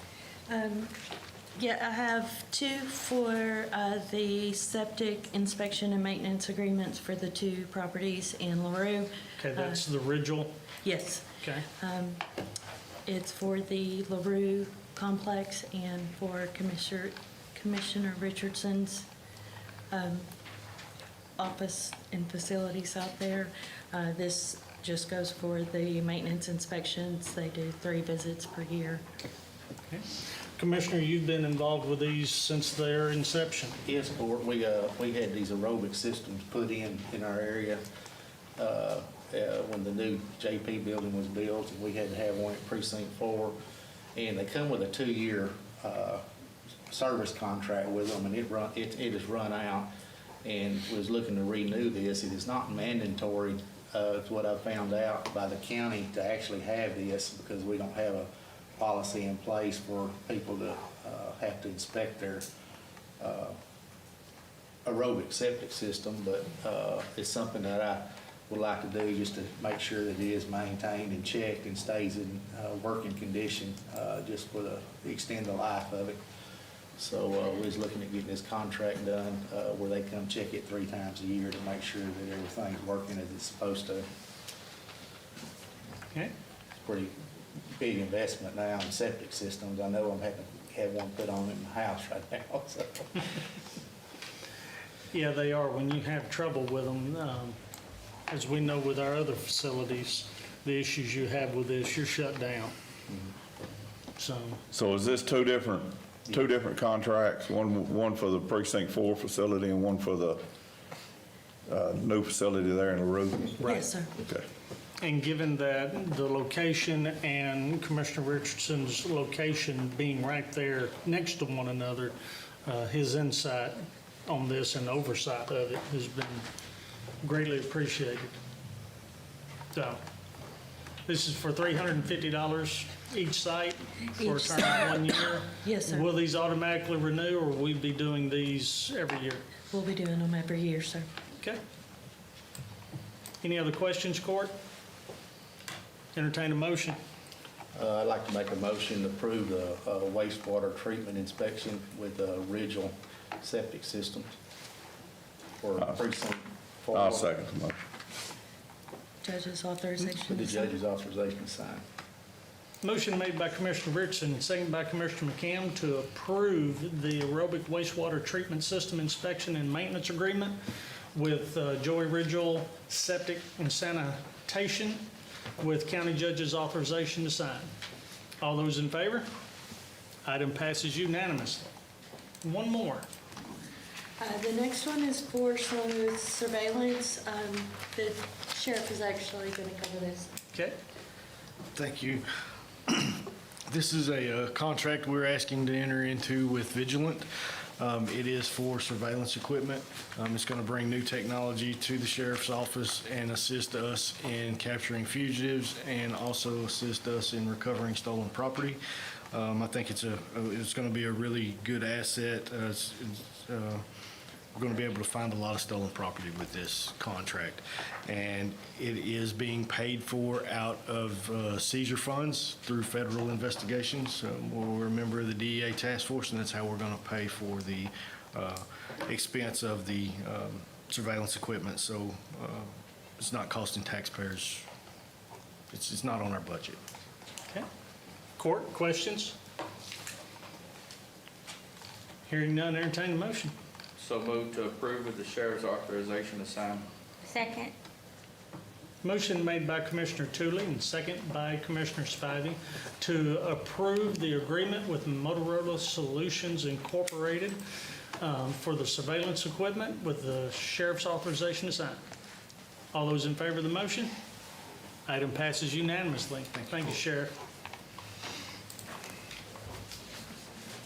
Yeah, I have two for the septic inspection and maintenance agreements for the two properties in LaRue. Okay, that's the Ridgel. Yes. Okay. It's for the LaRue complex and for Commissioner Richardson's office and facilities out there. This just goes for the maintenance inspections. They do 3 visits per year. Okay. Commissioner, you've been involved with these since their inception. Yes, Court, we had these aerobic systems put in our area when the new JP building was built, and we had to have one at Precinct 4. And they come with a 2-year service contract with them, and it has run out, and was looking to renew this. It is not mandatory, is what I found out, by the county to actually have this, because we don't have a policy in place for people to have to inspect their aerobic septic system, but it's something that I would like to do just to make sure that it is maintained and checked and stays in working condition, just for the extend the life of it. So we was looking at getting this contract done where they come check it 3 times a year to make sure that everything's working as it's supposed to. Okay. It's pretty big investment now in septic systems. I know I'm having to have one put on in my house right now. So. Yeah, they are. When you have trouble with them, as we know with our other facilities, the issues you have with this, you're shut down. So is this two different contracts? One for the Precinct 4 facility and one for the new facility there in LaRue? Yes, sir. Okay. And given that the location and Commissioner Richardson's location being right there next to one another, his insight on this and oversight of it has been greatly appreciated. So this is for $350 each site for a term of 1 year? Yes, sir. Will these automatically renew, or will we be doing these every year? We'll be doing them every year, sir. Okay. Any other questions, Court? Entertain a motion. I'd like to make a motion to approve the wastewater treatment inspection with the original septic systems for precinct 4. I'll second the motion. Judge's authorization. With the to sign. judge's authorization to sign. Motion made by Commissioner Richardson and seconded by Commissioner McCam to approve the aerobic wastewater treatment system inspection and maintenance agreement with Joey Ridgel Septic and Sanitation with county judge's authorization to sign. All those in favor? Item passes unanimously. One more. The next one is for some surveillance. The sheriff is actually going to cover this. Okay. Thank you. This is a contract we're asking to enter into with Vigilant. It is for surveillance equipment. It's going to bring new technology to the sheriff's office and assist us in capturing fugitives and also assist us in recovering stolen property. I think it's going to be a really good asset. We're going to be able to find a lot of stolen property with this contract. And it is being paid for out of seizure funds through federal investigations. We're a member of the DEA task force, and that's how we're going to pay for the expense of the surveillance equipment. So it's not costing taxpayers. It's not on our budget. Okay. Court, questions? Hearing none, entertain a motion. So moved to approve with the sheriff's authorization to sign. Second. Motion made by Commissioner Tooley and second by Commissioner Spivey to approve the agreement with Motorola Solutions Incorporated for the surveillance equipment with the sheriff's authorization to sign. All those in favor of the motion? Item passes unanimously. Thank you, Sheriff.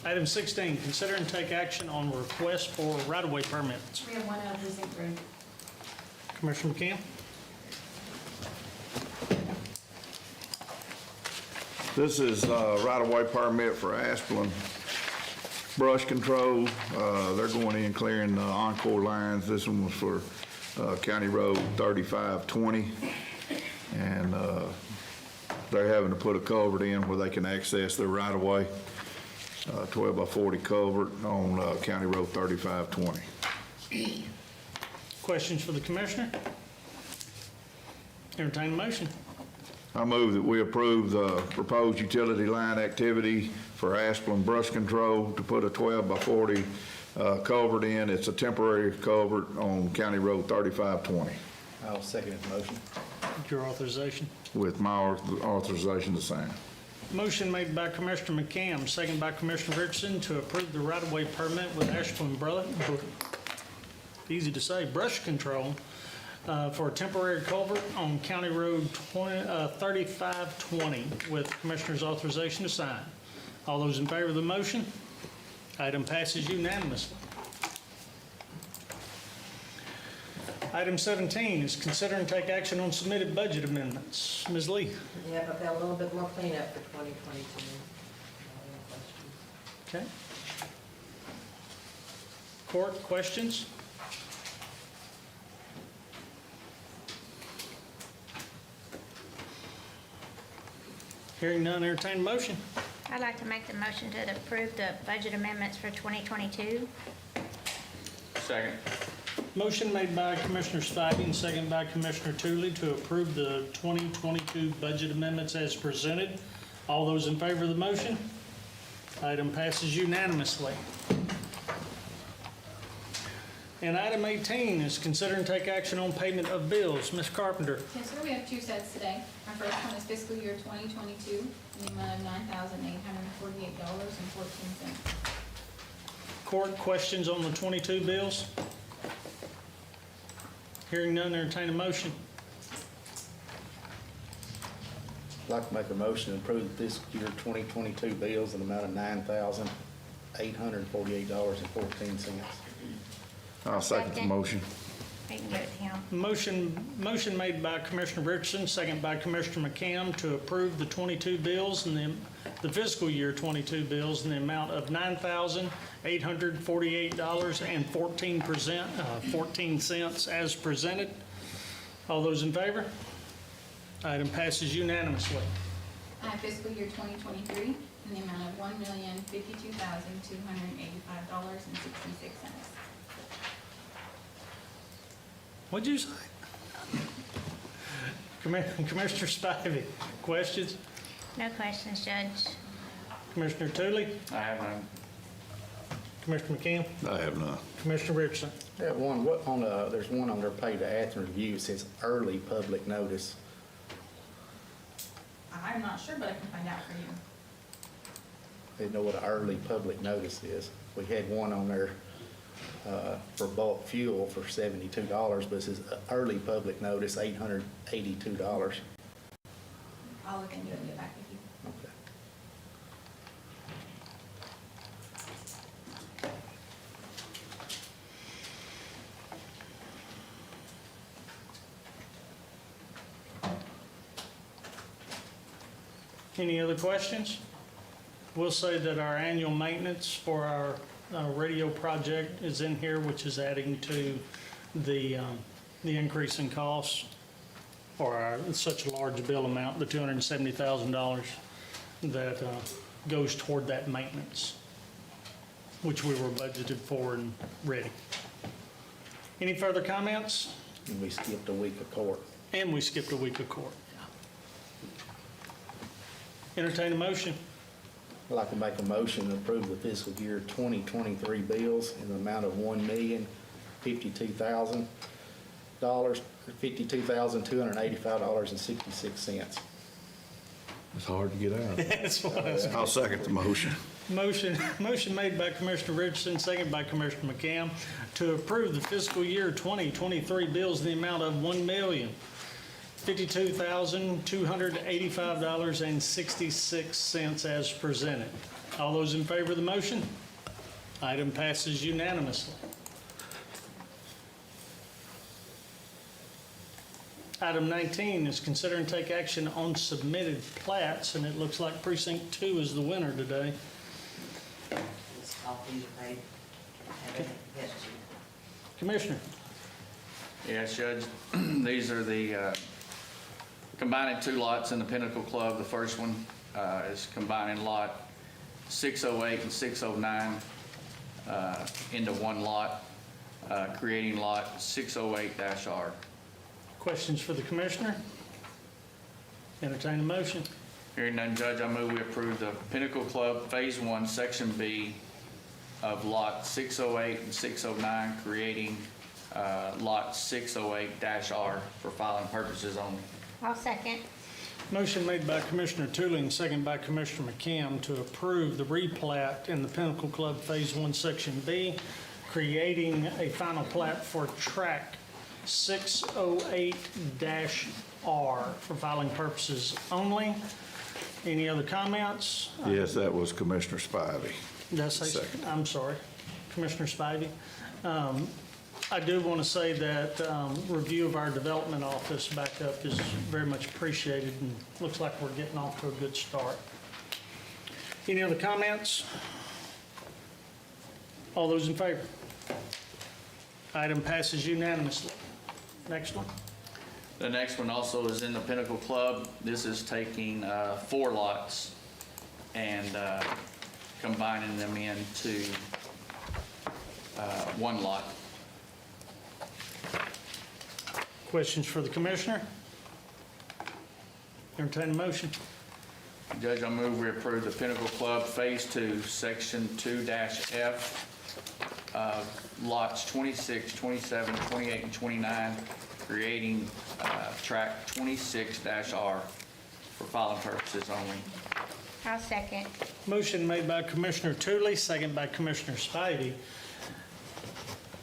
Item 16, consider and take action on request for right-of-way permits. We have one out of this room. Commissioner McCann? This is a right-of-way permit for Asplin brush control. They're going in clearing the Encore lines. This one was for County Road 3520. And they're having to put a culvert in where they can access their right-of-way. 12 by 40 culvert on County Road 3520. Questions for the commissioner? Entertain a motion. I move that we approve the proposed utility line activity for Asplin brush control to put a 12 by 40 culvert in. It's a temporary culvert on County Road 3520 I'll second his motion. Your authorization. with my authorization to sign. Motion made by Commissioner McCam, second by Commissioner Richardson to approve the right-of-way permit with Ashland easy to say, brush control for a temporary culvert on County Road 3520 with Commissioner's authorization to sign. All those in favor of the motion? Item passes unanimously. Item 17 is consider and take action on submitted budget amendments. Ms. Lee? Yep, I've got a little bit more cleanup for 2022. Okay. Court, questions? Hearing none, entertain a motion. I'd like to make the motion to approve the budget amendments for 2022. Second. Motion made by Commissioner Spivey and second by Commissioner Tooley to approve the 2022 budget amendments as presented. All those in favor of the motion? Item passes unanimously. And item 18 is consider and take action on payment of bills. Ms. Carpenter. Yes, sir, we have two sets today. Our first one is fiscal year 2022, in the amount of $9,848.14. Court, questions on the 22 bills? Hearing none, entertain a motion. I'd like to make a motion to approve this year 2022 bills in the amount of $9,848.14. I'll second the motion. We can give it to him. Motion made by Commissioner Richardson, second by Commissioner McCam to approve the 22 bills and the fiscal year 22 bills in the amount of $9,848.14 as presented. All those in favor? Item passes unanimously. Fiscal year 2023, in the amount of $1,052,285.66. What'd you say? Commissioner Spivey, questions? No questions, Judge. Commissioner Tootley? I have none. Commissioner McKim? I have none. Commissioner Richardson? That one, there's one on there, pay to Athens Review, it says early public notice. I'm not sure, but I can find out for you. I didn't know what an early public notice is. We had one on there for bulk fuel for $72, but it says early public notice, $882. I'll look into it and get back with you. Okay. Any other questions? We'll say that our annual maintenance for our radio project is in here, which is adding to the increase in costs for such a large bill amount, the $270,000 that goes toward that maintenance, which we were budgeted for and ready. Any further comments? And we skipped a week of court. And we skipped a week of court. Entertain a motion. I'd like to make a motion to approve the fiscal year 2023 bills in the amount of $1,052,000, $52,285.66. It's hard to get out. That's what I was- I'll second the motion. Motion made by Commissioner Richardson, second by Commissioner McCam, to approve the fiscal year 2023 bills in the amount of $1,052,285.66 as presented. All those in favor of the motion? Item passes unanimously. Item 19 is consider and take action on submitted plats, and it looks like Precinct 2 is the winner today. These copies are made. Yes, Chief. Commissioner? Yes, Judge. These are the combining two lots in the Pinnacle Club. The first one is combining lot 608 and 609 into one lot, creating lot 608-R. Questions for the commissioner? Entertain a motion. Hearing none, Judge, I move we approve the Pinnacle Club Phase 1, Section B of lot 608 and 609, creating lot 608-R for filing purposes only. I'll second. Motion made by Commissioner Tooling, second by Commissioner McCam to approve the replat in the Pinnacle Club Phase 1, Section B, creating a final plat for tract 608-R for filing purposes only. Any other comments? Yes, that was Commissioner Spivey. Did I say, Second. I'm sorry, Commissioner Spivey. I do want to say that review of our development office backup is very much appreciated, and looks like we're getting off to a good start. Any other comments? All those in favor? Item passes unanimously. Next one. The next one also is in the Pinnacle Club. This is taking 4 lots and combining them into one lot. Questions for the commissioner? Entertain a motion. Judge, I move we approve the Pinnacle Club Phase 2, Section 2-F, lots 26, 27, 28, and 29, creating tract 26-R for filing purposes only. I'll second. Motion made by Commissioner Tootley, second by Commissioner Spivey,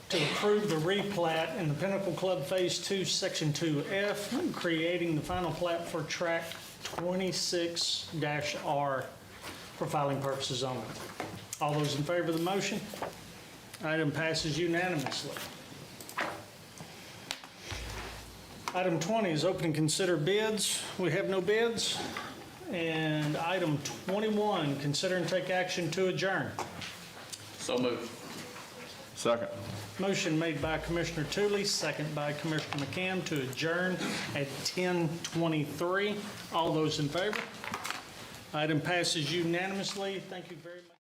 to approve the replat in the Pinnacle Club Phase 2, Section 2F, creating the final plat for tract 26-R for filing purposes only. All those in favor of the motion? Item passes unanimously. Item 20 is open and consider bids. We have no bids. And item 21, consider and take action to adjourn. So moved. Second. Motion made by Commissioner Tooley, second by Commissioner McCam to adjourn at 10:23. All those in favor? Item passes unanimously. Thank you very much.